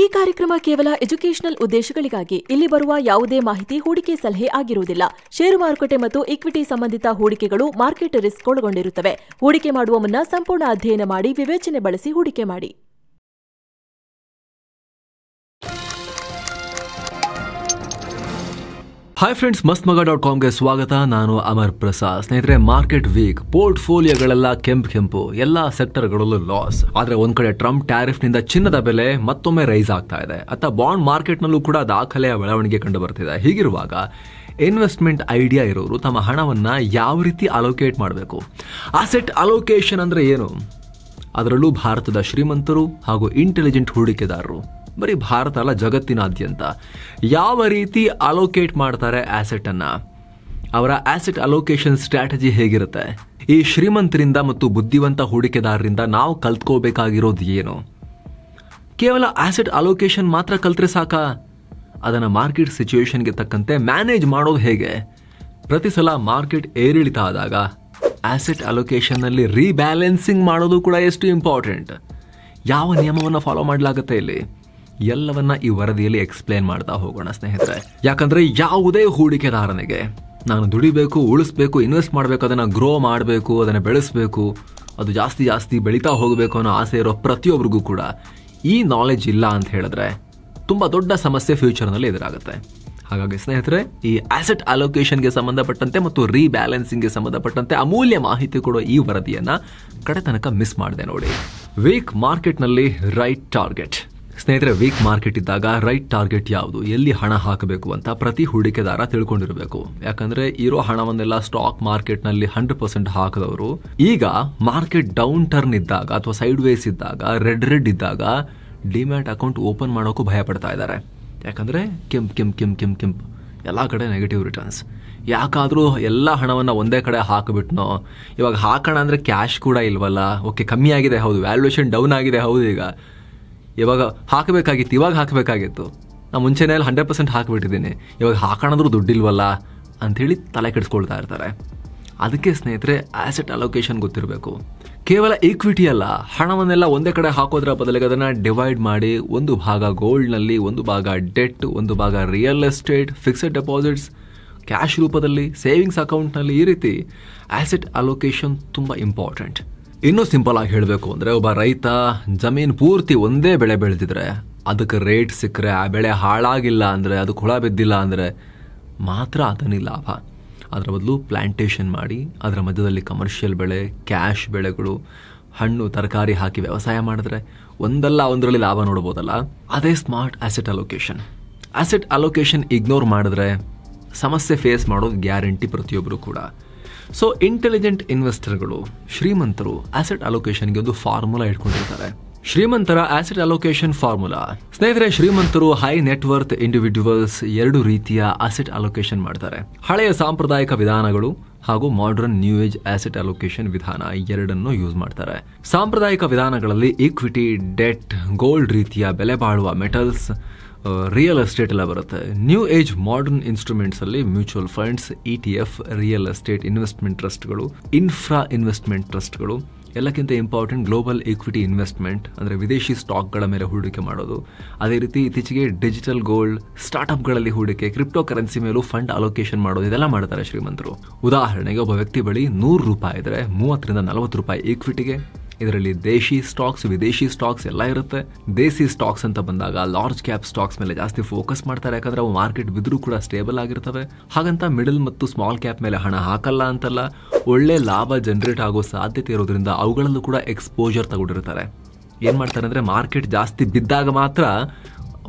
ಈ ಕಾರ್ಯಕ್ರಮ ಕೇವಲ ಎಜುಕೇಷನಲ್ ಉದ್ದೇಶಗಳಿಗಾಗಿ. ಇಲ್ಲಿ ಬರುವ ಯಾವುದೇ ಮಾಹಿತಿ ಹೂಡಿಕೆ ಸಲಹೆ ಆಗಿರುವುದಿಲ್ಲ. ಷೇರು ಮಾರುಕಟ್ಟೆ ಮತ್ತು ಇಕ್ವಿಟಿ ಸಂಬಂಧಿತ ಹೂಡಿಕೆಗಳು ಮಾರ್ಕೆಟ್ ರಿಸ್ಕ್ ಒಳಗೊಂಡಿರುತ್ತವೆ. ಹೂಡಿಕೆ ಮಾಡುವ ಮುನ್ನ ಸಂಪೂರ್ಣ ಅಧ್ಯಯನ ಮಾಡಿ ವಿವೇಚನೆ ಬಳಸಿ ಹೂಡಿಕೆ ಮಾಡಿ. ಹಾಯ್ ಫ್ರೆಂಡ್ಸ್, ಮಸ್ತ್ಮಗ.comಗೆ ಸ್ವಾಗತ. ನಾನು ಅಮರ್ ಪ್ರಸಾದ್. ಸ್ನೇಹಿತರೆ, ಮಾರ್ಕೆಟ್ ವೀಕ್, ಪೋರ್ಟ್ಫೋಲಿಯೋಗಳೆಲ್ಲ ಕೆಂಪು, ಎಲ್ಲಾ ಸೆಕ್ಟರ್ಗಳಲ್ಲೂ ಲಾಸ್. ಆದ್ರೆ ಒಂದ್ ಕಡೆ ಟ್ರಂಪ್ ಟ್ಯಾರಿಫ್ ನಿಂದ ಚಿನ್ನದ ಬೆಲೆ ಮತ್ತೊಮ್ಮೆ ರೈಸ್ ಆಗ್ತಾ ಇದೆ. ಅತ್ತ ಬಾಂಡ್ ಮಾರ್ಕೆಟ್ ನಲ್ಲೂ ಕೂಡ ದಾಖಲೆಯ ಬೆಳವಣಿಗೆ ಕಂಡು ಬರ್ತಿದೆ. ಹೀಗಿರುವಾಗ ಇನ್ವೆಸ್ಟ್ಮೆಂಟ್ ಐಡಿಯಾ ಇರೋರು ತಮ್ಮ ಹಣವನ್ನ ಯಾವ ರೀತಿ ಅಲೋಕೇಟ್ ಮಾಡಬೇಕು? ಅಸೆಟ್ ಅಲೋಕೇಶನ್ ಅಂದ್ರೆ ಏನು? ಅದರಲ್ಲೂ ಭಾರತದ ಶ್ರೀಮಂತರು ಹಾಗೂ ಇಂಟೆಲಿಜೆಂಟ್ ಹೂಡಿಕೆದಾರರು, ಬರೀ ಭಾರತ ಅಲ್ಲ ಜಗತ್ತಿನಾದ್ಯಂತ ಯಾವ ರೀತಿ ಅಲೋಕೇಟ್ ಮಾಡ್ತಾರೆ ಆಸೆಟ್ ಅನ್ನ? ಅವರ ಆಸೆಟ್ ಅಲೋಕೇಶನ್ ಸ್ಟ್ರಾಟಜಿ ಹೇಗಿರುತ್ತೆ? ಈ ಶ್ರೀಮಂತರಿಂದ ಮತ್ತು ಬುದ್ಧಿವಂತ ಹೂಡಿಕೆದಾರರಿಂದ ನಾವು ಕಲ್ತ್ಕೋಬೇಕಾಗಿರೋದು ಏನು? ಕೇವಲ ಆಸೆಟ್ ಅಲೋಕೇಶನ್ ಮಾತ್ರ ಕಲ್ತ್ರೆ ಸಾಕ? ಅದನ್ನ ಮಾರ್ಕೆಟ್ ಸಿಚುವೇಶನ್ಗೆ ತಕ್ಕಂತೆ ಮ್ಯಾನೇಜ್ ಮಾಡೋದು ಹೇಗೆ? ಪ್ರತಿ ಸಲ ಮಾರ್ಕೆಟ್ ಏರಿಳಿತ ಆದಾಗ ಆಸೆಟ್ ಅಲೋಕೇಶನ್ ನಲ್ಲಿ ರೀಬ್ಯಾಲೆನ್ಸಿಂಗ್ ಮಾಡೋದು ಕೂಡ ಎಷ್ಟು ಇಂಪಾರ್ಟೆಂಟ್? ಯಾವ ನಿಯಮವನ್ನು ಫಾಲೋ ಮಾಡಲಾಗುತ್ತೆ ಇಲ್ಲಿ? ಎಲ್ಲವನ್ನ ಈ ವರದಿಯಲ್ಲಿ ಎಕ್ಸ್ಪ್ಲೇನ್ ಮಾಡ್ತಾ ಹೋಗೋಣ ಸ್ನೇಹಿತರೆ. ಯಾಕಂದ್ರೆ ಯಾವುದೇ ಹೂಡಿಕೆದಾರನಿಗೆ ನಾನು ದುಡಿಬೇಕು, ಉಳಿಸ್ಬೇಕು, ಇನ್ವೆಸ್ಟ್ ಮಾಡಬೇಕು, ಅದನ್ನ ಗ್ರೋ ಮಾಡಬೇಕು, ಅದನ್ನ ಬೆಳೆಸಬೇಕು, ಅದು ಜಾಸ್ತಿ ಬೆಳೀತಾ ಹೋಗಬೇಕು ಅನ್ನೋ ಆಸೆ ಇರೋ ಪ್ರತಿಯೊಬ್ಬರಿಗೂ ಕೂಡ ಈ ನಾಲೆಜ್ ಇಲ್ಲ ಅಂತ ಹೇಳಿದ್ರೆ ತುಂಬಾ ದೊಡ್ಡ ಸಮಸ್ಯೆ ಫ್ಯೂಚರ್ನಲ್ಲಿ ಎದುರಾಗುತ್ತೆ. ಹಾಗಾಗಿ ಸ್ನೇಹಿತರೆ, ಈ ಆಸೆಟ್ ಅಲೋಕೇಶನ್ಗೆ ಸಂಬಂಧಪಟ್ಟಂತೆ ಮತ್ತು ರೀಬ್ಯಾಲೆನ್ಸಿಂಗ್ಗೆ ಸಂಬಂಧಪಟ್ಟಂತೆ ಅಮೂಲ್ಯ ಮಾಹಿತಿ ಕೊಡೋ ಈ ವರದಿಯನ್ನ ಕಡೆ ತನಕ ಮಿಸ್ ಮಾಡಿದೆ ನೋಡಿ. ವೀಕ್ ಮಾರ್ಕೆಟ್ನಲ್ಲಿ ರೈಟ್ ಟಾರ್ಗೆಟ್. ಸ್ನೇಹಿತರೆ, ವೀಕ್ ಮಾರ್ಕೆಟ್ ಇದ್ದಾಗ ರೈಟ್ ಟಾರ್ಗೆಟ್ ಯಾವುದು, ಎಲ್ಲಿ ಹಣ ಹಾಕಬೇಕು ಅಂತ ಪ್ರತಿ ಹೂಡಿಕೆದಾರ ತಿಳ್ಕೊಂಡಿರಬೇಕು. ಯಾಕಂದ್ರೆ ಇರೋ ಹಣವನ್ನೆಲ್ಲ ಸ್ಟಾಕ್ ಮಾರ್ಕೆಟ್ ನಲ್ಲಿ 100% ಹಾಕದವರು ಈಗ ಮಾರ್ಕೆಟ್ ಡೌನ್ ಟರ್ನ್ ಇದ್ದಾಗ ಅಥವಾ ಸೈಡ್ ವೇಸ್ ಇದ್ದಾಗ, ರೆಡ್ ಇದ್ದಾಗ ಡಿಮ್ಯಾಟ್ ಅಕೌಂಟ್ ಓಪನ್ ಮಾಡೋಕ್ಕೂ ಭಯ ಪಡ್ತಾ ಇದ್ದಾರೆ. ಯಾಕಂದ್ರೆ ಕೆಂಪ್ ಎಲ್ಲ ಕಡೆ ನೆಗೆಟಿವ್ ರಿಟರ್ನ್ಸ್. ಯಾಕಾದ್ರೂ ಎಲ್ಲ ಹಣವನ್ನ ಒಂದೇ ಕಡೆ ಹಾಕಿಬಿಟ್ನೋ? ಇವಾಗ ಹಾಕೋಣ ಅಂದ್ರೆ ಕ್ಯಾಶ್ ಕೂಡ ಇಲ್ವಲ್ಲ. ಓಕೆ, ಕಮ್ಮಿ ಆಗಿದೆ ಹೌದು, ವ್ಯಾಲ್ಯೂಯೇಷನ್ ಡೌನ್ ಆಗಿದೆ ಹೌದು, ಇವಾಗ ಹಾಕಬೇಕಾಗಿತ್ತು. ನಾ ಮುಂಚೆನೇ 100% ಹಾಕಿಬಿಟ್ಟಿದ್ದೀನಿ, ಇವಾಗ ಹಾಕೋಣಾದ್ರೂ ದುಡ್ಡಿಲ್ವಲ್ಲ ಅಂಥೇಳಿ ತಲೆ ಕೆಡಿಸ್ಕೊಳ್ತಾ ಇರ್ತಾರೆ. ಅದಕ್ಕೆ ಸ್ನೇಹಿತರೆ, ಆಸೆಟ್ ಅಲೋಕೇಶನ್ ಗೊತ್ತಿರಬೇಕು. ಕೇವಲ ಈಕ್ವಿಟಿ ಅಲ್ಲ, ಹಣವನ್ನೆಲ್ಲ ಒಂದೇ ಕಡೆ ಹಾಕೋದ್ರ ಬದಲಿಗೆ ಅದನ್ನ ಡಿವೈಡ್ ಮಾಡಿ, ಒಂದು ಭಾಗ ಗೋಲ್ಡ್ನಲ್ಲಿ, ಒಂದು ಭಾಗ ಡೆಟ್, ಒಂದು ಭಾಗ real estate, fixed deposits, cash ರೂಪದಲ್ಲಿ, ಸೇವಿಂಗ್ಸ್ ಅಕೌಂಟ್ನಲ್ಲಿ, ಈ ರೀತಿ ಆಸೆಟ್ ಅಲೋಕೇಶನ್ ತುಂಬಾ ಇಂಪಾರ್ಟೆಂಟ್. ಇನ್ನೂ ಸಿಂಪಲ್ ಆಗಿ ಹೇಳಬೇಕು ಅಂದ್ರೆ, ಒಬ್ಬ ರೈತ ಜಮೀನು ಪೂರ್ತಿ ಒಂದೇ ಬೆಳೆ ಬೆಳೆದಿದ್ರೆ, ಅದಕ್ಕೆ ರೇಟ್ ಸಿಕ್ಕರೆ, ಆ ಬೆಳೆ ಹಾಳಾಗಿಲ್ಲ ಅಂದ್ರೆ, ಅದಕ್ಕೆ ಹುಳ ಬಿದ್ದಿಲ್ಲ ಅಂದ್ರೆ ಮಾತ್ರ ಅದನ್ನಿಲ್ಲ ಲಾಭ. ಅದರ ಬದಲು ಪ್ಲಾಂಟೇಶನ್ ಮಾಡಿ ಅದರ ಮಧ್ಯದಲ್ಲಿ ಕಮರ್ಷಿಯಲ್ ಬೆಳೆ, ಕ್ಯಾಶ್ ಬೆಳೆಗಳು, ಹಣ್ಣು ತರಕಾರಿ ಹಾಕಿ ವ್ಯವಸಾಯ ಮಾಡಿದ್ರೆ ಒಂದಲ್ಲ ಒಂದರಲ್ಲಿ ಲಾಭ ನೋಡ್ಬೋದಲ್ಲ. ಅದೇ smart asset allocation. Asset allocation ignore ಮಾಡಿದ್ರೆ ಸಮಸ್ಯೆ ಫೇಸ್ ಮಾಡೋದು ಗ್ಯಾರಂಟಿ ಪ್ರತಿಯೊಬ್ಬರು ಕೂಡ. ಸೊ ಇಂಟೆಲಿಜೆಂಟ್ ಇನ್ವೆಸ್ಟರ್ಗಳು, ಶ್ರೀಮಂತರು ಆಸೆಟ್ ಅಲೋಕೇಶನ್ಗೆ ಒಂದು ಫಾರ್ಮುಲಾ ಇಟ್ಕೊಂಡಿರ್ತಾರೆ. ಶ್ರೀಮಂತರ ಆಸೆಟ್ ಅಲೋಕೇಶನ್ ಫಾರ್ಮುಲಾ. ಸ್ನೇಹಿತರೆ, ಶ್ರೀಮಂತರು ಹೈ ನೆಟ್ವರ್ತ್ ಇಂಡಿವಿಜುವಲ್ಸ್ ಎರಡು ರೀತಿಯ ಆಸೆಟ್ ಅಲೋಕೇಶನ್ ಮಾಡ್ತಾರೆ. ಹಳೆಯ ಸಾಂಪ್ರದಾಯಿಕ ವಿಧಾನಗಳು ಹಾಗೂ modern new age asset allocation ವಿಧಾನ ಎರಡನ್ನೂ ಯೂಸ್ ಮಾಡ್ತಾರೆ. ಸಾಂಪ್ರದಾಯಿಕ ವಿಧಾನಗಳಲ್ಲಿ ಈಕ್ವಿಟಿ, ಡೆಟ್, ಗೋಲ್ಡ್ ರೀತಿಯ ಬೆಲೆ ಬಾಳುವ ಮೆಟಲ್ಸ್, ರಿಯಲ್ ಎಸ್ಟೇಟ್ ಎಲ್ಲ ಬರುತ್ತೆ. ನ್ಯೂ ಏಜ್ ಮಾಡರ್ನ್ ಇನ್ಸ್ಟ್ರೂಮೆಂಟ್ಸ್ ಅಲ್ಲಿ mutual funds, ETF, real estate investment ಟ್ರಸ್ಟ್ಗಳು, ಇನ್ಫ್ರಾ ಇನ್ವೆಸ್ಟ್ಮೆಂಟ್ ಟ್ರಸ್ಟ್ಗಳು, ಎಲ್ಲಕ್ಕಿಂತ ಇಂಪಾರ್ಟೆಂಟ್ ಗ್ಲೋಬಲ್ ಈಕ್ವಿಟಿ ಇನ್ವೆಸ್ಟ್ಮೆಂಟ್ ಅಂದರೆ ವಿದೇಶಿ ಸ್ಟಾಕ್ಗಳ ಮೇಲೆ ಹೂಡಿಕೆ ಮಾಡೋದು. ಅದೇ ರೀತಿ ಇತ್ತೀಚೆಗೆ ಡಿಜಿಟಲ್ ಗೋಲ್ಡ್, ಸ್ಟಾರ್ಟ್ಅಪ್ಗಳಲ್ಲಿ ಹೂಡಿಕೆ, ಕ್ರಿಪ್ಟೋ ಕರೆನ್ಸಿ ಮೇಲೂ ಫಂಡ್ ಅಲೋಕೇಶನ್ ಮಾಡೋದು, ಇದೆಲ್ಲ ಮಾಡ್ತಾರೆ ಶ್ರೀಮಂತರು. ಉದಾಹರಣೆಗೆ, ಒಬ್ಬ ವ್ಯಕ್ತಿ ಬಳಿ ₹100 ಇದ್ರೆ 30 ರಿಂದ ₹40 ಈಕ್ವಿಟಿಗೆ. ಇದರಲ್ಲಿ ದೇಶಿ ಸ್ಟಾಕ್ಸ್, ವಿದೇಶಿ ಸ್ಟಾಕ್ಸ್ ಎಲ್ಲ ಇರುತ್ತೆ. ದೇಸಿ ಸ್ಟಾಕ್ಸ್ ಅಂತ ಬಂದಾಗ ಲಾರ್ಜ್ ಕ್ಯಾಪ್ ಸ್ಟಾಕ್ಸ್ ಮೇಲೆ ಜಾಸ್ತಿ ಫೋಕಸ್ ಮಾಡ್ತಾರೆ, ಯಾಕಂದ್ರೆ ಅವು ಮಾರ್ಕೆಟ್ ಬಿದ್ರೂ ಕೂಡ ಸ್ಟೇಬಲ್ ಆಗಿರ್ತವೆ. ಹಾಗಂತ ಮಿಡಲ್ ಮತ್ತು ಸ್ಮಾಲ್ ಕ್ಯಾಪ್ ಮೇಲೆ ಹಣ ಹಾಕಲ್ಲ ಅಂತಲ್ಲ, ಒಳ್ಳೆ ಲಾಭ ಜನರೇಟ್ ಆಗೋ ಸಾಧ್ಯತೆ ಇರೋದ್ರಿಂದ ಅವುಗಳಲ್ಲೂ ಕೂಡ ಎಕ್ಸ್ಪೋಜರ್ ತಗೊಂಡಿರ್ತಾರೆ. ಏನ್ ಮಾಡ್ತಾರೆ ಅಂದ್ರೆ, ಮಾರ್ಕೆಟ್ ಜಾಸ್ತಿ ಬಿದ್ದಾಗ ಮಾತ್ರ,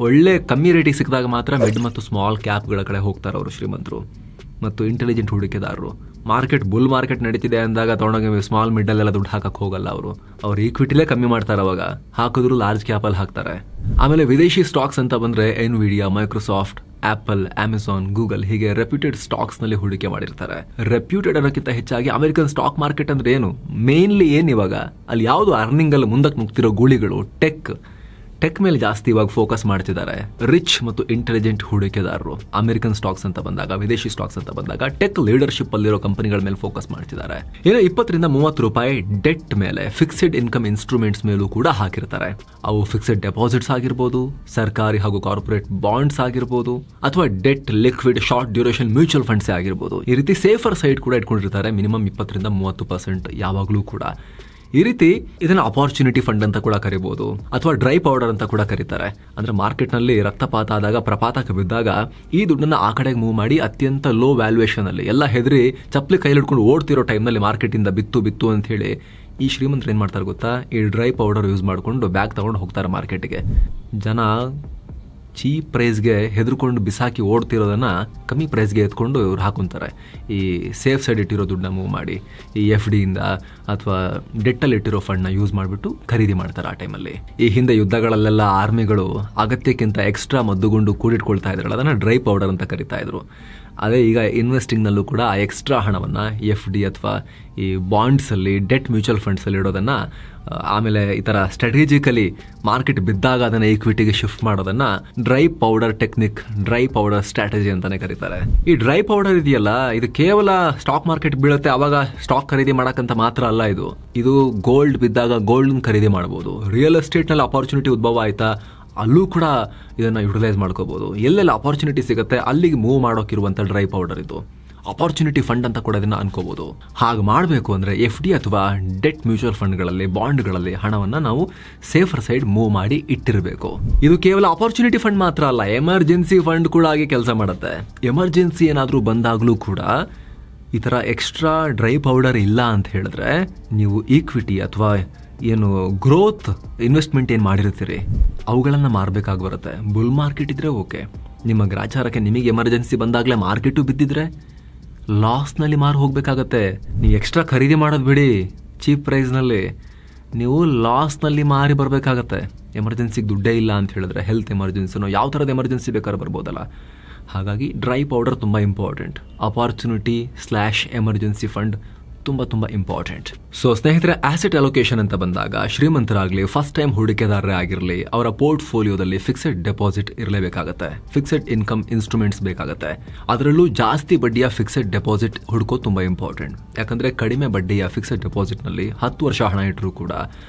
ಒಳ್ಳೆ ಕಮ್ಮಿ ರೇಟಿಗೆ ಸಿಕ್ಕಿದಾಗ ಮಾತ್ರ ಮಿಡ್ ಮತ್ತು ಸ್ಮಾಲ್ ಕ್ಯಾಪ್ಗಳ ಕಡೆ ಹೋಗ್ತಾರೆ ಅವರು ಶ್ರೀಮಂತರು. ಮತ್ತು ಇಂಟೆಲಿಜೆಂಟ್ ಹೂಡಿಕೆದಾರರು ಮಾರ್ಕೆಟ್ ಬುಲ್ ಮಾರ್ಕೆಟ್ ನಡೀತಿದೆ ಅಂದಾಗ ತಗೊಂಡೋಗಿ ಸ್ಮಾಲ್ ಮಿಡ್ ಅಲ್ಲೆಲ್ಲ ದುಡ್ಡು ಹಾಕಕ್ ಹೋಗಲ್ಲ. ಅವರು ಈಕ್ವಿಟಿಲೇ ಕಮ್ಮಿ ಮಾಡ್ತಾರೆ. ಅವಾಗ ಹಾಕಿದ್ರು ಲಾರ್ಜ್ ಕ್ಯಾಪ್ ಅಲ್ಲಿ ಹಾಕ್ತಾರೆ. ಆಮೇಲೆ ವಿದೇಶಿ ಸ್ಟಾಕ್ಸ್ ಅಂತ ಬಂದ್ರೆ Nvidia, Microsoft, apple, Amazon, Google ಹೀಗೆ ರೆಪ್ಯೂಟೆಡ್ ಸ್ಟಾಕ್ಸ್ ನಲ್ಲಿ ಹೂಡಿಕೆ ಮಾಡಿರ್ತಾರೆ. ರೆಪ್ಯೂಟೆಡ್ ಅನ್ನೋಕ್ಕಿಂತ ಹೆಚ್ಚಾಗಿ ಅಮೆರಿಕನ್ ಸ್ಟಾಕ್ ಮಾರ್ಕೆಟ್ ಅಂದ್ರೆ ಏನು, ಮೇನ್ಲಿ ಏನ್ ಇವಾಗ ಅಲ್ಲಿ ಯಾವ್ದು ಅರ್ನಿಂಗ್ ಅಲ್ಲಿ ಮುಂದಕ್ಕೆ ಮುಗ್ತಿರೋ ಗೂಳಿಗಳು, ಟೆಕ್ ಮೇಲೆ ಜಾಸ್ತಿ ಇವಾಗ ಫೋಕಸ್ ಮಾಡ್ತಿದ್ದಾರೆ. ರಿಚ್ ಮತ್ತು ಇಂಟೆಲಿಜೆಂಟ್ ಹೂಡಿಕೆದಾರರು ಅಮೆರಿಕನ್ ಸ್ಟಾಕ್ಸ್ ಅಂತ ಬಂದಾಗ, ವಿದೇಶಿ ಸ್ಟಾಕ್ಸ್ ಅಂತ ಬಂದಾಗ ಟೆಕ್ ಲೀಡರ್ಶಿಪ್ ಅಲ್ಲಿರೋ ಕಂಪನಿಗಳ ಮೇಲೆ ಫೋಕಸ್ ಮಾಡ್ತಿದ್ದಾರೆ. ಇನ್ನು 20 ರಿಂದ 30 ರೂಪಾಯಿ ಡೆಟ್ ಮೇಲೆ ಫಿಕ್ಸ್ಡ್ ಇನ್ಕಮ್ ಇನ್ಸ್ಟ್ರೂಮೆಂಟ್ಸ್ ಮೇಲೂ ಕೂಡ ಹಾಕಿರ್ತಾರೆ. ಅವು ಫಿಕ್ಸ್ಡ್ ಡೆಪಾಸಿಟ್ಸ್ ಆಗಿರ್ಬೋದು, ಸರ್ಕಾರಿ ಹಾಗೂ ಕಾರ್ಪೊರೇಟ್ ಬಾಂಡ್ಸ್ ಆಗಿರ್ಬೋದು, ಅಥವಾ debt, liquid, short duration mutual funds ಆಗಿರ್ಬೋದು. ಈ ರೀತಿ ಸೇಫರ್ ಸೈಡ್ ಕೂಡ ಇಟ್ಕೊಂಡಿರ್ತಾರೆ. ಮಿನಿಮಮ್ 20 ರಿಂದ 30% ಯಾವಾಗಲೂ ಕೂಡ. ಈ ರೀತಿ ಇದನ್ನ ಅಪಾರ್ಚುನಿಟಿ ಫಂಡ್ ಅಂತ ಕೂಡ ಕರಿಬಹುದು, ಅಥವಾ ಡ್ರೈ ಪೌಡರ್ ಅಂತ ಕೂಡ ಕರೀತಾರೆ. ಅಂದ್ರೆ ಮಾರ್ಕೆಟ್ ನಲ್ಲಿ ರಕ್ತಪಾತ ಆದಾಗ, ಪ್ರಪಾತಕ್ಕೆ ಬಿದ್ದಾಗ ಈ ದುಡ್ಡನ್ನ ಆ ಕಡೆಗೆ ಮೂವ್ ಮಾಡಿ ಅತ್ಯಂತ ಲೋ ವ್ಯಾಲ್ಯೂಯೇಷನ್ ಅಲ್ಲಿ ಎಲ್ಲ ಹೆದರಿ ಚಪ್ಪಲಿ ಕೈಲಿ ಹಿಡ್ಕೊಂಡು ಓಡ್ತಿರೋ ಟೈಮ್ನಲ್ಲಿ ಮಾರ್ಕೆಟ್ ಇಂದ ಬಿತ್ತು ಅಂತ ಹೇಳಿ ಈ ಶ್ರೀಮಂತರು ಏನ್ ಮಾಡ್ತಾರೆ ಗೊತ್ತಾ, ಈ ಡ್ರೈ ಪೌಡರ್ ಯೂಸ್ ಮಾಡ್ಕೊಂಡು ಬ್ಯಾಗ್ ತಗೊಂಡು ಹೋಗ್ತಾರೆ ಮಾರ್ಕೆಟ್ಗೆ. ಜನ ಚೀಪ್ ಪ್ರೈಸ್ಗೆ ಹೆದರ್ಕೊಂಡು ಬಿಸಾಕಿ ಓಡ್ತಿರೋದನ್ನ ಕಮ್ಮಿ ಪ್ರೈಸ್ಗೆ ಎತ್ಕೊಂಡು ಇವ್ರು ಹಾಕೊಂತಾರೆ. ಈ ಸೇಫ್ ಸೈಡ್ ಇಟ್ಟಿರೋ ದುಡ್ಡನ್ನ ಮೂವ್ ಮಾಡಿ ಈ FD ಇಂದ ಅಥವಾ ಡೆಟ್ಟಲ್ಲಿ ಇಟ್ಟಿರೋ ಫಂಡ್ನ ಯೂಸ್ ಮಾಡಿಬಿಟ್ಟು ಖರೀದಿ ಮಾಡ್ತಾರೆ ಆ ಟೈಮಲ್ಲಿ. ಈ ಹಿಂದೆ ಯುದ್ಧಗಳಲ್ಲೆಲ್ಲ ಆರ್ಮಿಗಳು ಅಗತ್ಯಕ್ಕಿಂತ ಎಕ್ಸ್ಟ್ರಾ ಮದ್ದುಗುಂಡು ಕೂಡಿಟ್ಕೊಳ್ತಾ ಇದ್ರಲ್ಲ, ಅದನ್ನ ಡ್ರೈ ಪೌಡರ್ ಅಂತ ಕರಿತಾ ಇದ್ರು. ಅದೇ ಈಗ ಇನ್ವೆಸ್ಟಿಂಗ್ನಲ್ಲೂ ಕೂಡ ಆ ಎಕ್ಸ್ಟ್ರಾ ಹಣವನ್ನು FD ಅಥವಾ ಈ ಬಾಂಡ್ಸಲ್ಲಿ, ಡೆಟ್ ಮ್ಯೂಚುವಲ್ ಫಂಡ್ಸಲ್ಲಿ ಇಡೋದನ್ನು, ಆಮೇಲೆ ಈ ಥರ ಸ್ಟ್ರಾಟಜಿಕಲಿ ಮಾರ್ಕೆಟ್ ಬಿದ್ದಾಗ ಅದನ್ನು ಈಕ್ವಿಟಿಗೆ ಶಿಫ್ಟ್ ಮಾಡೋದನ್ನ dry powder technique, dry powder strategy ಅಂತಾನೆ ಕರೀತಾರೆ. ಈ ಡ್ರೈ ಪೌಡರ್ ಇದೆಯಲ್ಲ, ಇದು ಕೇವಲ ಸ್ಟಾಕ್ ಮಾರ್ಕೆಟ್ ಬೀಳುತ್ತೆ ಅವಾಗ ಸ್ಟಾಕ್ ಖರೀದಿ ಮಾಡಕ್ಕಂತ ಮಾತ್ರ ಅಲ್ಲ. ಇದು ಗೋಲ್ಡ್ ಬಿದ್ದಾಗ ಗೋಲ್ಡ್ ಖರೀದಿ ಮಾಡಬಹುದು. ರಿಯಲ್ ಎಸ್ಟೇಟ್ನಲ್ಲಿ ಅಪಾರ್ಚುನಿಟಿ ಉದ್ಭವ ಆಯ್ತಾ, ಅಲ್ಲೂ ಕೂಡ ಇದನ್ನ ಯುಟಿಲೈಸ್ ಮಾಡ್ಕೋಬಹುದು. ಎಲ್ಲೆಲ್ಲ ಅಪಾರ್ಚುನಿಟಿ ಸಿಗುತ್ತೆ ಅಲ್ಲಿಗೆ ಮೂವ್ ಮಾಡೋಕಿರುವಂತ ಡ್ರೈ ಪೌಡರ್ ಇದು. ಅಪಾರ್ಚುನಿಟಿ ಫಂಡ್ ಅಂತ ಕೂಡ ಇದನ್ನ ಅನ್ಕೋಬಹುದು. ಹಾಗೆ ಮಾಡಬೇಕು ಅಂದ್ರೆ FD ಅಥವಾ ಡೆಟ್ ಮ್ಯೂಚುವಲ್ ಫಂಡ್ಗಳಲ್ಲಿ, ಬಾಂಡ್ಗಳಲ್ಲಿ ಹಣವನ್ನ ನಾವು ಸೇಫರ್ ಸೈಡ್ ಮೂವ್ ಮಾಡಿ ಇಟ್ಟಿರಬೇಕು. ಇದು ಕೇವಲ ಅಪಾರ್ಚುನಿಟಿ ಫಂಡ್ ಮಾತ್ರ ಅಲ್ಲ, ಎಮರ್ಜೆನ್ಸಿ ಫಂಡ್ ಕೂಡ ಆಗಿ ಕೆಲಸ ಮಾಡುತ್ತೆ. ಎಮರ್ಜೆನ್ಸಿ ಏನಾದ್ರೂ ಬಂದಾಗ್ಲೂ ಕೂಡ ಈ ತರ ಎಕ್ಸ್ಟ್ರಾ ಡ್ರೈ ಪೌಡರ್ ಇಲ್ಲ ಅಂತ ಹೇಳಿದ್ರೆ ನೀವು ಈಕ್ವಿಟಿ ಅಥವಾ ಏನು ಗ್ರೋತ್ ಇನ್ವೆಸ್ಟ್ಮೆಂಟ್ ಏನು ಮಾಡಿರ್ತೀರಿ ಅವುಗಳನ್ನು ಮಾರಬೇಕಾಗಿ ಬರುತ್ತೆ. ಬುಲ್ ಮಾರ್ಕೆಟ್ ಇದ್ರೆ ಓಕೆ, ನಿಮ್ಮ ಗ್ರಾಚಾರಕ್ಕೆ ನಿಮಗೆ ಎಮರ್ಜೆನ್ಸಿ ಬಂದಾಗಲೇ ಮಾರ್ಕೆಟು ಬಿದ್ದಿದ್ರೆ ಲಾಸ್ನಲ್ಲಿ ಮಾರು ಹೋಗ್ಬೇಕಾಗತ್ತೆ. ನೀವು ಎಕ್ಸ್ಟ್ರಾ ಖರೀದಿ ಮಾಡೋದು ಬಿಡಿ, ಚೀಪ್ ಪ್ರೈಸ್ನಲ್ಲಿ ನೀವು ಲಾಸ್ನಲ್ಲಿ ಮಾರಿ ಬರಬೇಕಾಗತ್ತೆ. ಎಮರ್ಜೆನ್ಸಿಗೆ ದುಡ್ಡೇ ಇಲ್ಲ ಅಂತ ಹೇಳಿದ್ರೆ, ಹೆಲ್ತ್ ಎಮರ್ಜೆನ್ಸಿನೋ ಯಾವ ಥರದ ಎಮರ್ಜೆನ್ಸಿ ಬೇಕಾದ್ರೂ ಬರ್ಬೋದಲ್ಲ. ಹಾಗಾಗಿ ಡ್ರೈ ಪೌಡರ್ ತುಂಬ ಇಂಪಾರ್ಟೆಂಟ್. ಅಪಾರ್ಚುನಿಟಿ / ಎಮರ್ಜೆನ್ಸಿ ಫಂಡ್ ತುಂಬ ಇಂಪಾರ್ಟೆಂಟ್. ಸೊ ಸ್ನೇಹಿತರೆ, ಆಸೆಟ್ ಅಲೋಕೇಶನ್ ಅಂತ ಬಂದಾಗ ಶ್ರೀಮಂತರಾಗಲಿ, ಫಸ್ಟ್ ಟೈಮ್ ಹೂಡಿಕೆದಾರರೇ ಆಗಿರಲಿ, ಅವರ ಪೋರ್ಟ್ಫೋಲಿಯೋದಲ್ಲಿ ಫಿಕ್ಸೆಡ್ ಡೆಪಾಸಿಟ್ ಇರಲೇಬೇಕಾಗತ್ತೆ. ಫಿಕ್ಸೆಡ್ ಇನ್ಕಮ್ ಇನ್ಸ್ಟ್ರೂಮೆಂಟ್ಸ್ ಬೇಕಾಗತ್ತೆ. ಅದರಲ್ಲೂ ಜಾಸ್ತಿ ಬಡ್ಡಿಯ ಫಿಕ್ಸೆಡ್ ಡೆಪಾಸಿಟ್ ಹುಡುಕೋ ತುಂಬಾ ಇಂಪಾರ್ಟೆಂಟ್. ಯಾಕಂದ್ರೆ ಕಡಿಮೆ ಬಡ್ಡಿಯ ಫಿಕ್ಸೆಡ್ ಡೆಪಾಸಿಟ್ನಲ್ಲಿ 10 ವರ್ಷ ಹಣ ಇಟ್ಟರೂ ಕೂಡ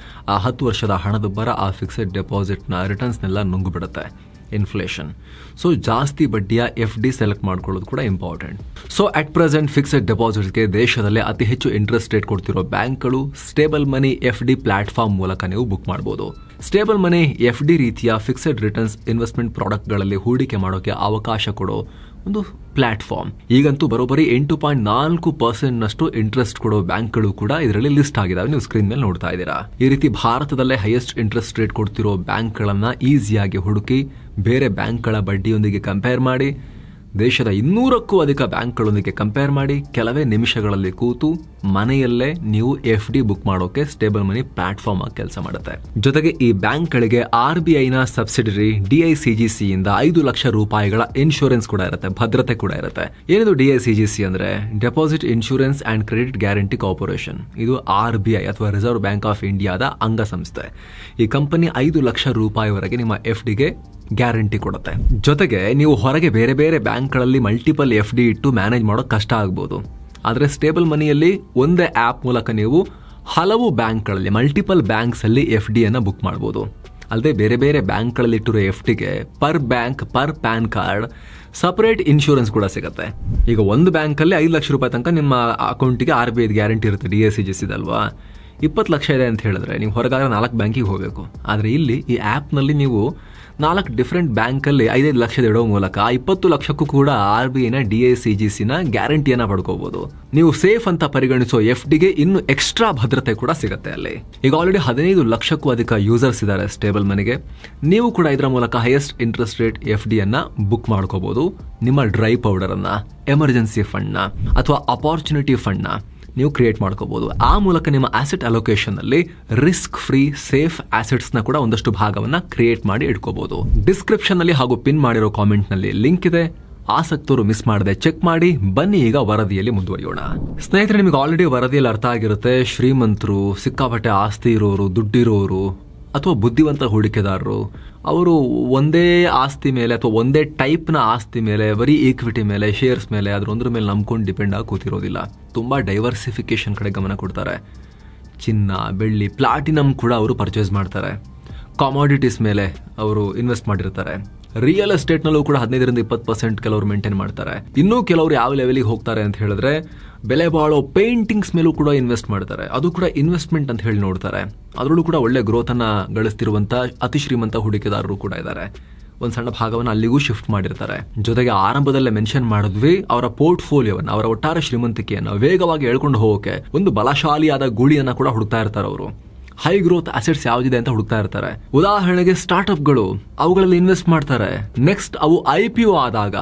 ಆ 10 ವರ್ಷದ ಹಣದುಬ್ಬರ ಆ ಫಿಕ್ಸೆಡ್ ಡೆಪಾಸಿಟ್ನ ರಿಟರ್ನ್ಸ್ನೆಲ್ಲ ನುಂಗು ಬಿಡುತ್ತೆ, ಇನ್ಫ್ಲೇಷನ್. ಸೊ ಜಾಸ್ತಿ ಬಡ್ಡಿಯ FD ಸೆಲೆಕ್ಟ್ ಮಾಡ್ಕೊಳ್ಳೋದು ಕೂಡ important. So at present fixed ಡೆಪಾಸಿಟ್ಗೆ ದೇಶದಲ್ಲೇ ಅತಿ ಹೆಚ್ಚು ಇಂಟ್ರೆಸ್ಟ್ ರೇಟ್ ಕೊಡ್ತಿರೋ ಬ್ಯಾಂಕ್ಗಳು ಸ್ಟೇಬಲ್ ಮನಿ FD ಪ್ಲಾಟ್ಫಾರ್ಮ್ ಮೂಲಕ ನೀವು ಬುಕ್ ಮಾಡಬಹುದು. ಸ್ಟೇಬಲ್ ಮನಿ FD ರೀತಿಯ ಫಿಕ್ಸೆಡ್ ರಿಟರ್ನ್ಸ್ ಇನ್ವೆಸ್ಟ್ಮೆಂಟ್ ಪ್ರಾಡಕ್ಟ್ಗಳಲ್ಲಿ ಹೂಡಿಕೆ ಮಾಡೋಕೆ ಅವಕಾಶ ಕೊಡೋ ಒಂದು ಪ್ಲಾಟ್ಫಾರ್ಮ್. ಈಗಂತೂ ಬರೋಬ್ಬರಿ 8.4% ಇಂಟ್ರೆಸ್ಟ್ ಕೊಡೋ ಬ್ಯಾಂಕ್ಗಳು ಕೂಡ ಇದರಲ್ಲಿ ಲಿಸ್ಟ್ ಆಗಿದಾವೆ. ನೀವು ಸ್ಕ್ರೀನ್ ಮೇಲೆ ನೋಡ್ತಾ ಇದ್ದೀರಾ. ಈ ರೀತಿ ಭಾರತದಲ್ಲೇ ಹೈಯೆಸ್ಟ್ ಇಂಟ್ರೆಸ್ಟ್ ರೇಟ್ ಕೊಡ್ತಿರೋ ಬ್ಯಾಂಕ್ಗಳನ್ನ ಈಸಿಯಾಗಿ ಹುಡುಕಿ ಬೇರೆ ಬ್ಯಾಂಕ್ಗಳ ಬಡ್ಡಿಯೊಂದಿಗೆ ಕಂಪೇರ್ ಮಾಡಿ, ದೇಶದ 200ಕ್ಕೂ ಅಧಿಕ ಬ್ಯಾಂಕ್ಗಳೊಂದಿಗೆ ಕಂಪೇರ್ ಮಾಡಿ ಕೆಲವೇ ನಿಮಿಷಗಳಲ್ಲಿ ಕೂತು ಮನೆಯಲ್ಲೇ ನೀವು FD ಬುಕ್ ಮಾಡೋಕೆ ಸ್ಟೇಬಲ್ ಮನಿ ಪ್ಲಾಟ್ಫಾರ್ಮ್ ಆಗಿ ಕೆಲಸ ಮಾಡುತ್ತೆ. ಜೊತೆಗೆ ಈ ಬ್ಯಾಂಕ್ಗಳಿಗೆ RBIನ ಸಬ್ಸಿಡರಿ DICGC ಇಂದ 5 ಲಕ್ಷ ರೂಪಾಯಿಗಳ ಇನ್ಶೂರೆನ್ಸ್ ಕೂಡ ಇರುತ್ತೆ, ಭದ್ರತೆ ಕೂಡ ಇರುತ್ತೆ. ಏನಿದು DICGC ಅಂದ್ರೆ deposit insurance and credit guarantee corporation. ಇದು RBI ಅಥವಾ ರಿಸರ್ವ್ ಬ್ಯಾಂಕ್ ಆಫ್ ಇಂಡಿಯಾದ ಅಂಗಸಂಸ್ಥೆ. ಈ ಕಂಪನಿ 5 ಲಕ್ಷ ರೂಪಾಯಿವರೆಗೆ ನಿಮ್ಮ FDಗೆ ಗ್ಯಾರಂಟಿ ಕೊಡುತ್ತೆ. ಜೊತೆಗೆ ನೀವು ಹೊರಗೆ ಬೇರೆ ಬೇರೆ ಬ್ಯಾಂಕ್ಗಳಲ್ಲಿ ಮಲ್ಟಿಪಲ್ FD ಇಟ್ಟು ಮ್ಯಾನೇಜ್ ಮಾಡೋಕೆ ಕಷ್ಟ ಆಗ್ಬೋದು. ಆದರೆ ಸ್ಟೇಬಲ್ ಮನಿಯಲ್ಲಿ ಒಂದೇ ಆಪ್ ಮೂಲಕ ನೀವು ಹಲವು ಬ್ಯಾಂಕ್ಗಳಲ್ಲಿ, ಮಲ್ಟಿಪಲ್ ಬ್ಯಾಂಕ್ಸ್ ಅಲ್ಲಿ FD ಅನ್ನ ಬುಕ್ ಮಾಡಬಹುದು. ಅಲ್ಲದೆ ಬೇರೆ ಬೇರೆ ಬ್ಯಾಂಕ್ಗಳಲ್ಲಿ ಇಟ್ಟಿರೋ FDಗೆ per bank, per PAN card separate insurance ಕೂಡ ಸಿಗುತ್ತೆ. ಈಗ ಒಂದು ಬ್ಯಾಂಕಲ್ಲಿ 5 ಲಕ್ಷ ರೂಪಾಯಿ ತನಕ ನಿಮ್ಮ ಅಕೌಂಟಿಗೆ RBI ಗ್ಯಾರಂಟಿ ಇರುತ್ತೆ, DICGC ಇದಲ್ವಾ. 20 ಲಕ್ಷ ಇದೆ ಅಂತ ಹೇಳಿದ್ರೆ ನೀವು ಹೊರಗಾದ್ರೆ 4 ಬ್ಯಾಂಕಿಗೆ ಹೋಗಬೇಕು. ಆದರೆ ಇಲ್ಲಿ ಈ ಆ್ಯಪ್ನಲ್ಲಿ ನೀವು 4 ಡಿಫ್ರೆಂಟ್ ಬ್ಯಾಂಕಲ್ಲಿ 5-5 ಲಕ್ಷದ ಇಡೋ ಮೂಲಕ 20 ಲಕ್ಷಕ್ಕೂ ಕೂಡ RBIನ DICGCನ ಗ್ಯಾರಂಟಿಯನ್ನ ಪಡ್ಕೋಬಹುದು. ನೀವು ಸೇಫ್ ಅಂತ ಪರಿಗಣಿಸೋ FDಗೆ ಇನ್ನು ಎಕ್ಸ್ಟ್ರಾ ಭದ್ರತೆ ಕೂಡ ಸಿಗುತ್ತೆ ಅಲ್ಲಿ. ಈಗ ಆಲ್ರೆಡಿ 15 ಲಕ್ಷಕ್ಕೂ ಅಧಿಕ ಯೂಸರ್ಸ್ ಇದ್ದಾರೆ ಸ್ಟೇಬಲ್ ಮನಿಗೆ. ನೀವು ಕೂಡ ಇದರ ಮೂಲಕ ಹೈಯೆಸ್ಟ್ ಇಂಟ್ರೆಸ್ಟ್ ರೇಟ್ FDಯನ್ನ ಬುಕ್ ಮಾಡ್ಕೋಬಹುದು. ನಿಮ್ಮ ಡ್ರೈ ಪೌಡರ್ ಅನ್ನ, ಎಮರ್ಜೆನ್ಸಿ ಫಂಡ್ನ ಅಥವಾ ಅಪಾರ್ಚುನಿಟಿ ಫಂಡ್ನ ನೀವು ಕ್ರಿಯೇಟ್ ಮಾಡ್ಕೋಬಹುದು. ಆ ಮೂಲಕ ನಿಮ್ಮ ಆಸೆಟ್ ಅಲೋಕೇಶನ್ ಅಲ್ಲಿ ರಿಸ್ಕ್ ಫ್ರೀ ಸೇಫ್ ಆಸೆಟ್ಸ್ ನ ಕೂಡ ಒಂದಷ್ಟು ಭಾಗವನ್ನ ಕ್ರಿಯೇಟ್ ಮಾಡಿ ಇಟ್ಕೋಬಹುದು. ಡಿಸ್ಕ್ರಿಪ್ಷನ್ ನಲ್ಲಿ ಹಾಗೂ ಪಿನ್ ಮಾಡಿರೋ ಕಾಮೆಂಟ್ ನಲ್ಲಿ ಲಿಂಕ್ ಇದೆ. ಆಸಕ್ತರು ಮಿಸ್ ಮಾಡದೆ ಚೆಕ್ ಮಾಡಿ. ಬನ್ನಿ ಈಗ ವರದಿಯಲ್ಲಿ ಮುಂದುವರಿಯೋಣ. ಸ್ನೇಹಿತರೆ, ನಿಮಗೆ ಆಲ್ರೆಡಿ ವರದಿಯಲ್ಲಿ ಅರ್ಥ ಆಗಿರುತ್ತೆ, ಶ್ರೀಮಂತರು, ಸಿಕ್ಕಾಪಟ್ಟೆ ಆಸ್ತಿ ಇರೋರು, ದುಡ್ಡಿರೋರು ಅಥವಾ ಬುದ್ಧಿವಂತ ಹೂಡಿಕೆದಾರರು ಅವರು ಒಂದೇ ಆಸ್ತಿ ಮೇಲೆ ಅಥವಾ ಒಂದೇ ಟೈಪ್ನ ಆಸ್ತಿ ಮೇಲೆ ಬರೀ ಈಕ್ವಿಟಿ ಮೇಲೆ ಶೇರ್ಸ್ ಮೇಲೆ ಅದರೊಂದ್ರ ಮೇಲೆ ನಂಬ್ಕೊಂಡು ಡಿಪೆಂಡ್ ಆಗಿ ಕೂತಿರೋದಿಲ್ಲ. ತುಂಬ ಡೈವರ್ಸಿಫಿಕೇಶನ್ ಕಡೆ ಗಮನ ಕೊಡ್ತಾರೆ. ಚಿನ್ನ, ಬೆಳ್ಳಿ, ಪ್ಲಾಟಿನಮ್ ಕೂಡ ಅವರು ಪರ್ಚೇಸ್ ಮಾಡ್ತಾರೆ. ಕಾಮೋಡಿಟೀಸ್ ಮೇಲೆ ಅವರು ಇನ್ವೆಸ್ಟ್ ಮಾಡಿರ್ತಾರೆ. ರಿಯಲ್ ಎಸ್ಟೇಟ್ನಲ್ಲೂ ಕೂಡ 15-20% ಕೆಲವರು ಮೇಂಟೈನ್ ಮಾಡ್ತಾರೆ. ಇನ್ನೂ ಕೆಲವರು ಯಾವ ಲೆವೆಲಿಗೆ ಹೋಗ್ತಾರೆ ಅಂತ ಹೇಳಿದ್ರೆ ಬೆಲೆ ಬಾಳೋ ಪೇಂಟಿಂಗ್ಸ್ ಮೇಲೂ ಕೂಡ ಇನ್ವೆಸ್ಟ್ ಮಾಡ್ತಾರೆ. ಅದು ಕೂಡ ಇನ್ವೆಸ್ಟ್ಮೆಂಟ್ ಅಂತ ಹೇಳಿ ನೋಡ್ತಾರೆ. ಅದರಲ್ಲೂ ಕೂಡ ಒಳ್ಳೆ ಗ್ರೋತ್ ಅನ್ನ ಗಳಿಸ್ತಿರುವಂತ ಅತಿ ಶ್ರೀಮಂತ ಹೂಡಿಕೆದಾರರು ಕೂಡ ಇದ್ದಾರೆ. ಒಂದು ಸಣ್ಣ ಭಾಗವನ್ನು ಅಲ್ಲಿಗೂ ಶಿಫ್ಟ್ ಮಾಡಿರ್ತಾರೆ. ಜೊತೆಗೆ ಆರಂಭದಲ್ಲೇ ಮೆನ್ಷನ್ ಮಾಡಿದ್ವಿ, ಅವರ ಪೋರ್ಟ್ಫೋಲಿಯೋವನ್ನು, ಅವರ ಒಟ್ಟಾರೆ ಶ್ರೀಮಂತಿಕೆಯನ್ನು ವೇಗವಾಗಿ ಎಳ್ಕೊಂಡು ಹೋಗೋಕೆ ಒಂದು ಬಲಶಾಲಿಯಾದ ಗೂಳಿಯನ್ನ ಕೂಡ ಹುಡುಕ್ತಾ ಇರ್ತಾರೆ. ಅವರು ಹೈ ಗ್ರೋತ್ ಅಸೆಟ್ಸ್ ಯಾವ್ದಿದೆ ಅಂತ ಹುಡುಕ್ತಾ ಇರ್ತಾರೆ. ಉದಾಹರಣೆಗೆ ಸ್ಟಾರ್ಟ್ಅಪ್ಗಳು, ಅವುಗಳಲ್ಲಿ ಇನ್ವೆಸ್ಟ್ ಮಾಡ್ತಾರೆ. ನೆಕ್ಸ್ಟ್ ಅವು IPO ಆದಾಗ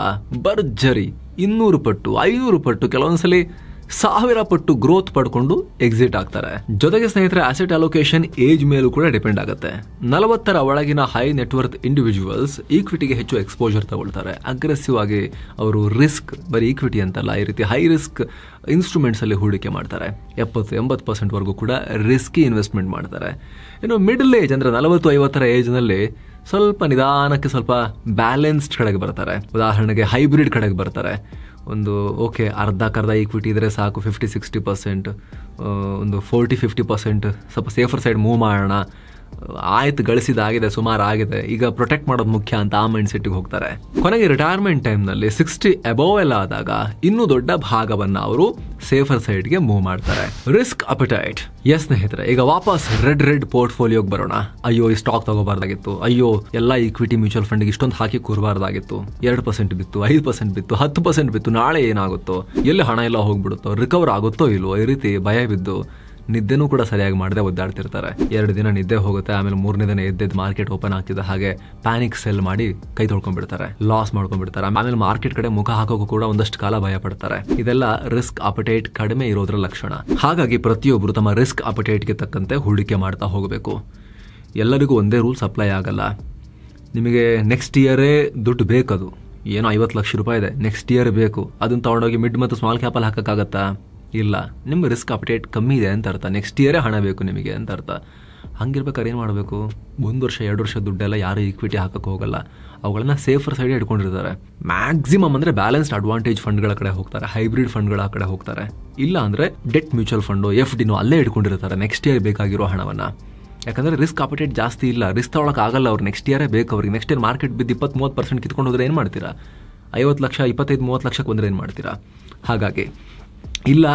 ಭರ್ಜರಿ 200 ಪಟ್ಟು 500 ಪಟ್ಟು ಕೆಲವೊಂದ್ಸಲಿ 1000 ಪಟ್ಟು ಗ್ರೋತ್ ಪಡ್ಕೊಂಡು ಎಕ್ಸಿಟ್ ಆಗ್ತಾರೆ. ಜೊತೆಗೆ ಸ್ನೇಹಿತರೆ, ಅಸೆಟ್ ಅಲೋಕೇಶನ್ ಏಜ್ ಮೇಲೂ ಕೂಡ ಡಿಪೆಂಡ್ ಆಗುತ್ತೆ. 40ರ ಒಳಗಿನ ಹೈ ನೆಟ್ವರ್ತ್ ಇಂಡಿವಿಜುವಲ್ಸ್ ಈಕ್ವಿಟಿಗೆ ಹೆಚ್ಚು ಎಕ್ಸ್ಪೋಜರ್ ತಗೊಳ್ತಾರೆ. ಅಗ್ರೆಸಿವ್ ಆಗಿ ಅವರು ರಿಸ್ಕ್, ಬರೀ ಈಕ್ವಿಟಿ ಅಂತಲ್ಲ, ಈ ರೀತಿ ಹೈ ರಿಸ್ಕ್ ಇನ್ಸ್ಟ್ರೂಮೆಂಟ್ಸ್ ಅಲ್ಲಿ ಹೂಡಿಕೆ ಮಾಡ್ತಾರೆ. 70-80% ವರೆಗೂ ಕೂಡ ರಿಸ್ಕಿ ಇನ್ವೆಸ್ಟ್ಮೆಂಟ್ ಮಾಡ್ತಾರೆ. ಇನ್ನು ಮಿಡಲ್ ಏಜ್ ಅಂದ್ರೆ 40-50ರ ಏಜ್ ನಲ್ಲಿ ಸ್ವಲ್ಪ ನಿಧಾನಕ್ಕೆ ಸ್ವಲ್ಪ ಬ್ಯಾಲೆನ್ಸ್ಡ್ ಕಡೆಗೆ ಬರ್ತಾರೆ. ಉದಾಹರಣೆಗೆ ಹೈಬ್ರಿಡ್ ಕಡೆಗೆ ಬರ್ತಾರೆ. ಒಂದು ಅರ್ಧಕ್ಕರ್ಧ ಈಕ್ವಿಟಿ ಇದ್ರೆ ಸಾಕು, 50-60%, ಒಂದು 40-50% ಸ್ವಲ್ಪ ಸೇಫರ್ ಸೈಡ್ ಮೂವ್ ಮಾಡೋಣ, ಆಯ್ತು ಗಳಿಸಿದಾಗಿದೆ, ಸುಮಾರು ಆಗಿದೆ, ಈಗ ಪ್ರೊಟೆಕ್ಟ್ ಮಾಡೋದು ಮುಖ್ಯ ಅಂತ ಆ ಮೈಂಡ್ ಸೆಟ್ಗೆ ಹೋಗ್ತಾರೆ. ಕೊನೆಗೆ ರಿಟೈರ್ಮೆಂಟ್ ಟೈಮ್ನಲ್ಲಿ 60 ಅಬೌವ್ ಎಲ್ಲ ಆದಾಗ ಇನ್ನೂ ದೊಡ್ಡ ಭಾಗವನ್ನ ಅವರು ಸೇಫರ್ ಸೈಡ್ಗೆ ಮೂವ್ ಮಾಡ್ತಾರೆ. Risk appetite. ಎಸ್ ಸ್ನೇಹಿತರೆ, ಈಗ ವಾಪಸ್ ರೆಡ್ ಪೋರ್ಟ್ಫೋಲಿಯೋಗೆ ಬರೋಣ. ಅಯ್ಯೋ, ಈ ಸ್ಟಾಕ್ ತಗೋಬಾರ್ದಾಗಿತ್ತು, ಅಯ್ಯೋ ಎಲ್ಲ ಈಕ್ವಿಟಿ ಮ್ಯೂಚುವಲ್ ಫಂಡ್ಗೆ ಇಷ್ಟೊಂದು ಹಾಕಿ ಕೂರಬಾರ್ದಾಗಿತ್ತು, 2% ಬಿತ್ತು, 5% ಬಿತ್ತು, 10% ಬಿತ್ತು, ನಾಳೆ ಏನಾಗುತ್ತೋ, ಎಲ್ಲಿ ಹಣ ಎಲ್ಲ ಹೋಗ್ಬಿಡುತ್ತೋ, ರಿಕವರ್ ಆಗುತ್ತೋ ಇಲ್ವೋ, ಈ ರೀತಿ ಭಯ ಬಿದ್ದು ನಿದ್ದೆನೂ ಕೂಡ ಸರಿಯಾಗಿ ಮಾಡದೆ ಒದ್ದಾಡ್ತಿರ್ತಾರೆ. 2 ದಿನ ನಿದ್ದೆ ಹೋಗುತ್ತೆ, ಆಮೇಲೆ 3ನೇ ದಿನ ಎದ್ದೆದ್ದು ಮಾರ್ಕೆಟ್ ಓಪನ್ ಆಗ್ತಿದೆ ಹಾಗೆ ಪ್ಯಾನಿಕ್ ಸೆಲ್ ಮಾಡಿ ಕೈ ತೊಳ್ಕೊಂಡ್ಬಿಡ್ತಾರೆ, ಲಾಸ್ ಮಾಡ್ಕೊಂಡ್ಬಿಡ್ತಾರೆ. ಆಮೇಲೆ ಮಾರ್ಕೆಟ್ ಕಡೆ ಮುಖ ಹಾಕೋಕ್ಕೂ ಕೂಡ ಒಂದಷ್ಟು ಕಾಲ ಭಯ ಪಡ್ತಾರೆ. ಇದೆಲ್ಲ ರಿಸ್ಕ್ ಅಪಟೈಟ್ ಕಡಿಮೆ ಇರೋದ್ರ ಲಕ್ಷಣ. ಹಾಗಾಗಿ ಪ್ರತಿಯೊಬ್ಬರು ತಮ್ಮ ರಿಸ್ಕ್ ಅಪಟೈಟ್ಗೆ ತಕ್ಕಂತೆ ಹೂಡಿಕೆ ಮಾಡ್ತಾ ಹೋಗಬೇಕು. ಎಲ್ಲರಿಗೂ ಒಂದೇ ರೂಲ್ಸ್ ಅಪ್ಲೈ ಆಗಲ್ಲ. ನಿಮಗೆ ನೆಕ್ಸ್ಟ್ ಇಯರೇ ದುಡ್ಡು ಬೇಕದು, ಏನೋ 50 ಲಕ್ಷ ರೂಪಾಯಿ ಇದೆ, ನೆಕ್ಸ್ಟ್ ಇಯರ್ ಬೇಕು, ಅದನ್ನ ತಗೊಂಡೋಗಿ ಮಿಡ್ ಮತ್ತು ಸ್ಮಾಲ್ ಕ್ಯಾಪಲ್ಲಿ ಹಾಕಕ್ಕಾಗತ್ತಾ? ಇಲ್ಲ. ನಿಮ್ಮ ರಿಸ್ಕ್ ಅಪಟೈಟ್ ಕಮ್ಮಿ ಇದೆ ಅಂತ ಅರ್ಥ. ನೆಕ್ಸ್ಟ್ ಇಯರೇ ಹಣ ಬೇಕು ನಿಮಗೆ ಅಂತ ಅರ್ಥ. ಹಂಗಿರ್ಬೇಕಾದ್ರೆ ಏನು ಮಾಡಬೇಕು? 1 ವರ್ಷ 2 ವರ್ಷ ದುಡ್ಡೆಲ್ಲ ಯಾರು ಈಕ್ವಿಟಿ ಹಾಕಕ್ಕೆ ಹೋಗಲ್ಲ. ಅವುಗಳನ್ನ ಸೇಫರ್ ಸೈಡ್ ಇಟ್ಕೊಂಡಿರ್ತಾರೆ. ಮ್ಯಾಕ್ಸಿಮಮ್ ಅಂದರೆ ಬ್ಯಾಲೆನ್ಸ್ಡ್ ಅಡ್ವಾಂಟೇಜ್ ಫಂಡ್ಗಳ ಕಡೆ ಹೋಗ್ತಾರೆ, ಹೈಬ್ರಿಡ್ ಫಂಡ್ಗಳ ಕಡೆ ಹೋಗ್ತಾರೆ. ಇಲ್ಲ ಅಂದರೆ ಡೆಟ್ ಮ್ಯೂಚುವಲ್ ಫಂಡು, FD ಅಲ್ಲೇ ಇಟ್ಕೊಂಡಿರ್ತಾರೆ ನೆಕ್ಸ್ಟ್ ಇಯರ್ ಬೇಕಾಗಿರೋ ಹಣವನ್ನು. ಯಾಕಂದರೆ ರಿಸ್ಕ್ ಅಪಟೈಟ್ ಜಾಸ್ತಿ ಇಲ್ಲ, ರಿಸ್ಕ್ ತಗೊಳಕ್ಕೆ ಆಗಲ್ಲ ಅವ್ರು. ನೆಕ್ಸ್ಟ್ ಇಯರೇ ಬೇಕು ಅವ್ರಿಗೆ. ನೆಕ್ಸ್ಟ್ ಇಯರ್ ಮಾರ್ಕೆಟ್ ಬಿದ್ದು 20-30% ಕಿತ್ಕೊಂಡು ಹೋದ್ರೆ ಏನು ಮಾಡ್ತೀರಾ? 50 ಲಕ್ಷ 25-30 ಲಕ್ಷಕ್ಕೆ ಬಂದರೆ ಏನು ಮಾಡ್ತೀರಾ? ಹಾಗಾಗಿ ಇಲ್ಲ,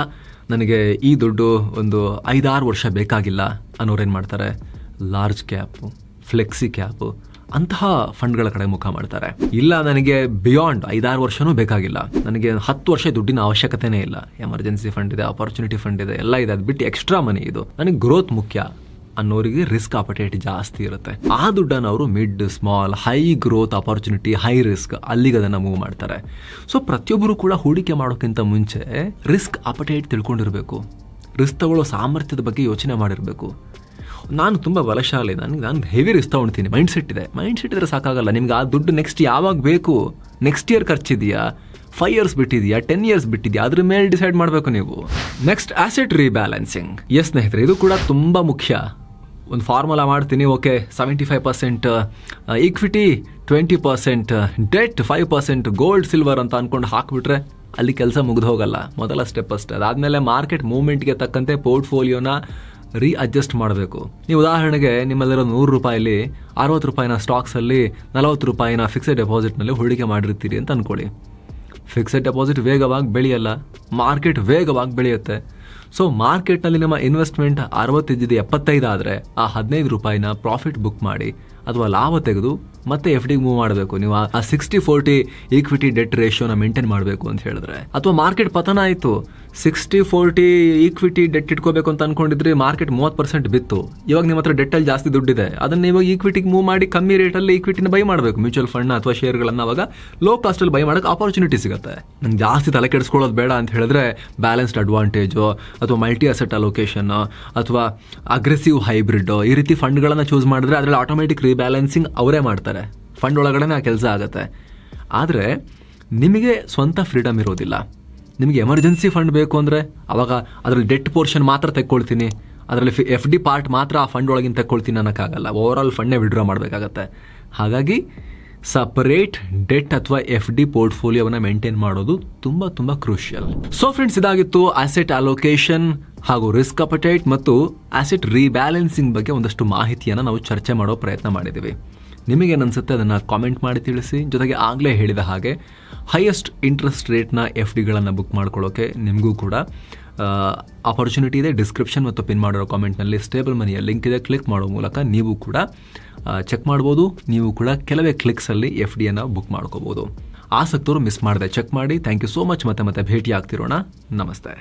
ನನಗೆ ಈ ದುಡ್ಡು ಒಂದು 5-6 ವರ್ಷ ಬೇಕಾಗಿಲ್ಲ ಅನ್ನೋರೇನು ಮಾಡ್ತಾರೆ, ಲಾರ್ಜ್ ಕ್ಯಾಪು, ಫ್ಲೆಕ್ಸಿ ಕ್ಯಾಪು ಅಂತಹ ಫಂಡ್ಗಳ ಕಡೆ ಮುಖ ಮಾಡ್ತಾರೆ. ಇಲ್ಲ, ನನಗೆ ಬಿಯಾಂಡ್ 5-6 ವರ್ಷನೂ ಬೇಕಾಗಿಲ್ಲ, ನನಗೆ 10 ವರ್ಷ ದುಡ್ಡಿನ ಅವಶ್ಯಕತೆನೇ ಇಲ್ಲ, ಎಮರ್ಜೆನ್ಸಿ ಫಂಡ್ ಇದೆ, ಅಪರ್ಚುನಿಟಿ ಫಂಡ್ ಇದೆ, ಎಲ್ಲ ಇದೆ, ಅದು ಬಿಟ್ಟು ಎಕ್ಸ್ಟ್ರಾ ಮನಿ ಇದು, ನನಗೆ ಗ್ರೋತ್ ಮುಖ್ಯ ಅನ್ನೋರಿಗೆ ರಿಸ್ಕ್ ಅಪಟೈಟ್ ಜಾಸ್ತಿ ಇರುತ್ತೆ. ಆ ದುಡ್ಡನ್ನು ಅವರು mid, small, high growth opportunity, high risk ಅಲ್ಲಿಗೆ ಅದನ್ನು ಮೂವ್ ಮಾಡ್ತಾರೆ. ಸೊ ಪ್ರತಿಯೊಬ್ಬರು ಕೂಡ ಹೂಡಿಕೆ ಮಾಡೋಕ್ಕಿಂತ ಮುಂಚೆ ರಿಸ್ಕ್ ಅಪಟೈಟ್ ತಿಳ್ಕೊಂಡಿರಬೇಕು. ರಿಸ್ಕ್ ತಗೊಳ್ಳೋ ಸಾಮರ್ಥ್ಯದ ಬಗ್ಗೆ ಯೋಚನೆ ಮಾಡಿರಬೇಕು. ನಾನು ತುಂಬ ಬಲಶಾಲಿ, ನಾನು ಹೆವಿ ರಿಸ್ಕ್ ತಗೊಳ್ತೀನಿ, ಮೈಂಡ್ ಸೆಟ್ ಇದ್ರೆ ಸಾಕಾಗಲ್ಲ. ನಿಮ್ಗೆ ಆ ದುಡ್ಡು ನೆಕ್ಸ್ಟ್ ಯಾವಾಗ ಬೇಕು, ನೆಕ್ಸ್ಟ್ ಇಯರ್ ಖರ್ಚಿದೆಯಾ, 5 years ಬಿಟ್ಟಿದೆಯಾ, 10 years ಬಿಟ್ಟಿದೆಯಾ, ಅದ್ರ ಮೇಲೆ ಡಿಸೈಡ್ ಮಾಡಬೇಕು ನೀವು. Next asset ರೀಬ್ಯಾಲೆನ್ಸಿಂಗ್. ಎಸ್ ಸ್ನೇಹಿತರೆ, ಇದು ಕೂಡ ತುಂಬ ಮುಖ್ಯ. ಒಂದು ಫಾರ್ಮುಲಾ ಮಾಡ್ತೀನಿ. 75% ಈಕ್ವಿಟಿ, 20% ಡೆಟ್, 5% ಗೋಲ್ಡ್ ಸಿಲ್ವರ್ ಅಂತ ಅನ್ಕೊಂಡು ಹಾಕ್ಬಿಟ್ರೆ ಅಲ್ಲಿ ಕೆಲಸ ಮುಗಿದು ಹೋಗಲ್ಲ. ಮೊದಲ ಸ್ಟೆಪ್ ಅಷ್ಟೇ. ಅದಾದಮೇಲೆ ಮಾರ್ಕೆಟ್ ಮೂವ್ಮೆಂಟ್ಗೆ ತಕ್ಕಂತೆ ಪೋರ್ಟ್ಫೋಲಿಯೋನ ಅಡ್ಜಸ್ಟ್ ಮಾಡಬೇಕು. ನೀವು ಉದಾಹರಣೆಗೆ ನಿಮ್ಮಲ್ಲಿರೋ 100 ರೂಪಾಯಿಲಿ 60 ರೂಪಾಯಿನ ಸ್ಟಾಕ್ಸಲ್ಲಿ 40 ರೂಪಾಯಿನ ಫಿಕ್ಸೆಡ್ ಡೆಪಾಸಿಟ್ನಲ್ಲಿ ಹೂಡಿಕೆ ಮಾಡಿರ್ತೀರಿ ಅಂತ ಅನ್ಕೊಳ್ಳಿ. ಫಿಕ್ಸೆಡ್ ಡೆಪಾಸಿಟ್ ವೇಗವಾಗಿ ಬೆಳೆಯಲ್ಲ, ಮಾರ್ಕೆಟ್ ವೇಗವಾಗಿ ಬೆಳೆಯುತ್ತೆ. ಸೊ ಮಾರ್ಕೆಟ್ನಲ್ಲಿ ನಿಮ್ಮ ಇನ್ವೆಸ್ಟ್ಮೆಂಟ್ 60 ಇದ್ದಿದ್ದು 75 ಆದರೆ ಆ 15 ರೂಪಾಯಿನ ಪ್ರಾಫಿಟ್ ಬುಕ್ ಮಾಡಿ ಅಥವಾ ಲಾಭ ತೆಗೆದು ಮತ್ತೆ FD ಮೂವ್ ಮಾಡಬೇಕು. ನೀವು ಆ 60-40 ಈಕ್ವಿಟಿ ಡೆಟ್ ರೇಷಿಯೋನ ಮೇಂಟೈನ್ ಮಾಡಬೇಕು ಅಂತ ಹೇಳಿದ್ರೆ, ಅಥವಾ ಮಾರ್ಕೆಟ್ ಪತನ ಆಯಿತು, 60-40 ಈಕ್ವಿಟಿ ಡೆಟ್ ಇಟ್ಕೋಬೇಕು ಅಂತ ಅನ್ಕೊಂಡಿದ್ರಿ, ಮಾರ್ಕೆಟ್ 30% ಬಿತ್ತು, ಇವಾಗ ನಿಮ್ಮ ಹತ್ರ ಡೆಟ್ಟಲ್ಲಿ ಜಾಸ್ತಿ ದುಡ್ಡಿದೆ, ಅದನ್ನ ಇವಾಗ ಈಕ್ವಿಟಿಗೆ ಮೂವ್ ಮಾಡಿ ಕಮ್ಮಿ ರೇಟಲ್ಲಿ ಈಕ್ವಿಟಿನ ಬೈ ಮಾಡಬೇಕು. ಮ್ಯೂಚುವಲ್ ಫಂಡ್ ಅಥವಾ ಶೇರ್ಗಳನ್ನ ಅವಾಗ ಲೋ ಕಾಸ್ಟಲ್ಲಿ ಬೈ ಮಾಡೋಕೆ ಆಪರ್ಚುನಿಟಿ ಸಿಗುತ್ತೆ. ನಂಗೆ ಜಾಸ್ತಿ ತಲೆ ಕೆಡಿಸ್ಕೊಳ್ಳೋದು ಬೇಡ ಅಂತ ಹೇಳಿದ್ರೆ ಬ್ಯಾಲೆನ್ಸ್ಡ್ ಅಡ್ವಾಂಟೇಜು ಅಥವಾ ಮಲ್ಟಿ ಅಸೆಟ್ ಅಲೋಕೇಶನ್ ಅಥವಾ ಅಗ್ರೆಸಿವ್ ಹೈಬ್ರಿಡ್ ಈ ರೀತಿ ಫಂಡ್ಗಳನ್ನು ಚೂಸ್ ಮಾಡಿದ್ರೆ ಅದರಲ್ಲಿ ಆಟೋಮೆಟಿಕ್ ರೀಬ್ಯಾಲೆನ್ಸಿಂಗ್ ಅವರೇ ಮಾಡ್ತಾರೆ. ಫಂಡ್ ಒಳಗಡೆ ಆ ಕೆಲಸ ಆಗುತ್ತೆ. ಆದರೆ ನಿಮಗೆ ಸ್ವಂತ ಫ್ರೀಡಮ್ ಇರೋದಿಲ್ಲ. ನಿಮಗೆ ಎಮರ್ಜೆನ್ಸಿ ಫಂಡ್ ಬೇಕು ಅಂದರೆ ಅವಾಗ ಅದರಲ್ಲಿ ಡೆಟ್ ಪೋರ್ಷನ್ ಮಾತ್ರ ತೆಕ್ಕೊಳ್ತೀನಿ, ಅದರಲ್ಲಿ FD ಪಾರ್ಟ್ ಮಾತ್ರ ಆ ಫಂಡ್ ಒಳಗಿಂತ ತಗೊಳ್ತೀನಿ ಅನ್ನೋಕ್ಕಾಗಲ್ಲ, ಓವರ್ ಆಲ್ ಫಂಡ್ನೇ ವಿಡ್ರಾ ಮಾಡಬೇಕಾಗತ್ತೆ. ಹಾಗಾಗಿ ಸಪರೇಟ್ ಡೆಟ್ ಅಥವಾ FD ಪೋರ್ಟ್ಫೋಲಿಯೋವನ್ನು ಮೇಂಟೈನ್ ಮಾಡೋದು ತುಂಬ ತುಂಬ ಕ್ರೂಷಿಯಲ್. ಸೊ ಫ್ರೆಂಡ್ಸ್, ಇದಾಗಿತ್ತು ಅಸೆಟ್ ಅಲೋಕೇಶನ್ ಹಾಗೂ ರಿಸ್ಕ್ ಅಪಟೈಟ್ ಮತ್ತು ಅಸೆಟ್ ರೀಬ್ಯಾಲೆನ್ಸಿಂಗ್ ಬಗ್ಗೆ ಒಂದಷ್ಟು ಮಾಹಿತಿಯನ್ನು ನಾವು ಚರ್ಚೆ ಮಾಡೋ ಪ್ರಯತ್ನ ಮಾಡಿದ್ದೀವಿ. ನಿಮಗೇನನ್ಸುತ್ತೆ ಅದನ್ನು ಕಾಮೆಂಟ್ ಮಾಡಿ ತಿಳಿಸಿ. ಜೊತೆಗೆ ಆಗಲೇ ಹೇಳಿದ ಹಾಗೆ ಹೈಯೆಸ್ಟ್ ಇಂಟ್ರೆಸ್ಟ್ ರೇಟ್ನ FDಗಳನ್ನು ಬುಕ್ ಮಾಡ್ಕೊಳ್ಳೋಕೆ ನಿಮಗೂ ಕೂಡ ಆಪರ್ಚುನಿಟಿ ಇದೆ. ಡಿಸ್ಕ್ರಿಪ್ಷನ್ ಮತ್ತು ಪಿನ್ ಮಾಡಿರೋ ಕಾಮೆಂಟ್ನಲ್ಲಿ ಸ್ಟೇಬಲ್ ಮನಿಯ ಲಿಂಕ್ ಇದೆ, ಕ್ಲಿಕ್ ಮಾಡೋ ಮೂಲಕ ನೀವು ಕೂಡ ಚೆಕ್ ಮಾಡ್ಬೋದು. ನೀವು ಕೂಡ ಕೆಲವೇ ಕ್ಲಿಕ್ಸಲ್ಲಿ FDಯನ್ನು ಬುಕ್ ಮಾಡ್ಕೋಬೋದು. ಆಸಕ್ತರು ಮಿಸ್ ಮಾಡದೆ ಚೆಕ್ ಮಾಡಿ. Thank you so much. ಮತ್ತೆ ಭೇಟಿ ಆಗ್ತಿರೋಣ. ನಮಸ್ತೆ.